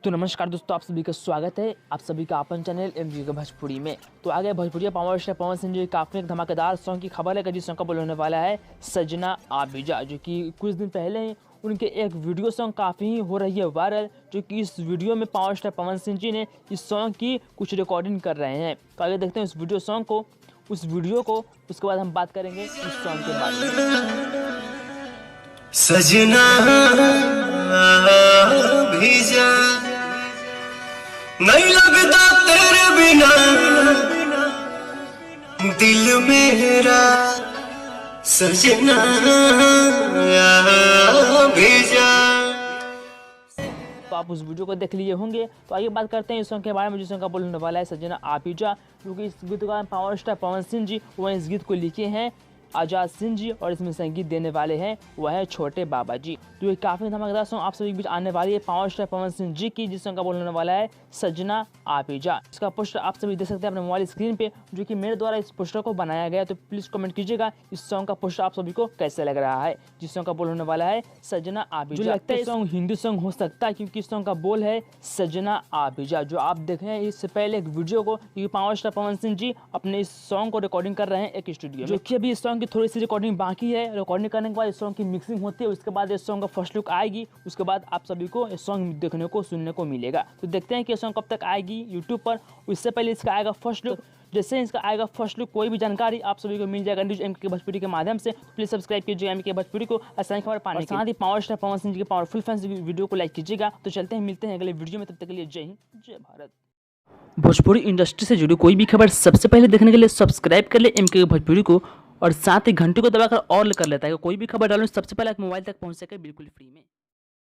तो नमस्कार दोस्तों, आप सभी का स्वागत है आप सभी का अपन चैनल एमजी के भोजपुरी में। तो आगे भोजपुरी पावर स्टार पवन सिंह जी काफ़ी एक धमाकेदार सॉन्ग की खबर है जिस सॉन्ग का बोल होने वाला है सजना आबिजा, जो कि कुछ दिन पहले ही उनके एक वीडियो सॉन्ग काफ़ी ही हो रही है वायरल, जो कि इस वीडियो में पावर स्टार पवन सिंह जी ने इस सॉन्ग की कुछ रिकॉर्डिंग कर रहे हैं। तो आगे देखते हैं उस वीडियो को, उसके बाद हम बात करेंगे इस सॉन्ग के बारे में। सजना भेजा नहीं लगता तेरे बिना दिल मेरा, सजना भेजा। तो आप उस वीडियो को देख लिए होंगे। तो आइए बात करते हैं इस सॉन्ग के बारे में, जिस सॉन्ग का बोल होने वाला है सजना आबिजा, क्योंकि इस गीत का पावर स्टार पवन सिंह जी वह इस गीत को लिखे हैं आजाद सिंह जी, और इसमें संगीत देने वाले हैं वह है छोटे बाबा जी। तो ये काफ़ी धमाकेदार सॉन्ग आप सभी के बीच आने वाली है पावर स्टार पवन सिंह जी की, जिस सॉन्ग का बोलने वाला है सजना आबिजा। इसका पोस्टर आप सभी देख सकते हैं अपने मोबाइल स्क्रीन पे, जो कि मेरे द्वारा इस पोस्टर को बनाया गया। तो प्लीज़ कमेंट कीजिएगा इस सॉन्ग का पोस्टर आप सभी को कैसे लग रहा है, जिस सॉन्ग का बोल होने वाला है सजना आबिजा। जो लगता है सॉन्ग हिंदी सॉन्ग हो सकता है, क्योंकि इस सॉन्ग का बोल है सजना आबिजा। जो आप देखे हैं इससे पहले एक वीडियो को, क्योंकि पावर स्टार पवन सिंह जी अपने इस सॉन्ग को रिकॉर्डिंग कर रहे हैं एक स्टूडियो में, जो कि अभी इस सॉन्ग की थोड़ी सी रिकॉर्डिंग बाकी है। रिकॉर्डिंग करने के बाद इस सॉन्ग की मिक्सिंग होती है, उसके बाद इस सॉन्ग का फर्स्ट लुक आएगी, उसके बाद आप सभी को इस सॉन्ग देखने को सुनने को मिलेगा। तो देखते हैं कि ये सॉन्ग कब तक आएगी यूट्यूब पर। उससे पहले इसका आएगा फर्स्ट लुक। जैसे इसका आएगा फर्स्ट लुक, कोई भी जानकारी आप सभी को मिल जाएगा न्यूज एम के भोजपुरी के माध्यम से। प्लीज सब्सक्राइब कीजिए एम के भोजपुरी को आसानी खबर पाने के साथ ही पावर स्टार पवन सिंह जी के पावरफुल फैंस वीडियो को लाइक कीजिएगा। तो चलते हैं, मिलते हैं अगले वीडियो में, तब तक के लिए जय हिंद जय भारत। भोजपुरी इंडस्ट्री से जुड़ी कोई भी खबर सबसे पहले देखने के लिए सब्सक्राइब कर ले एम के भोजपुरी को, और साथ ही घंटी को दबाकर ऑल कर लेता है। कोई भी खबर डालूं सबसे पहले आप मोबाइल तक पहुंच सके बिल्कुल फ्री में।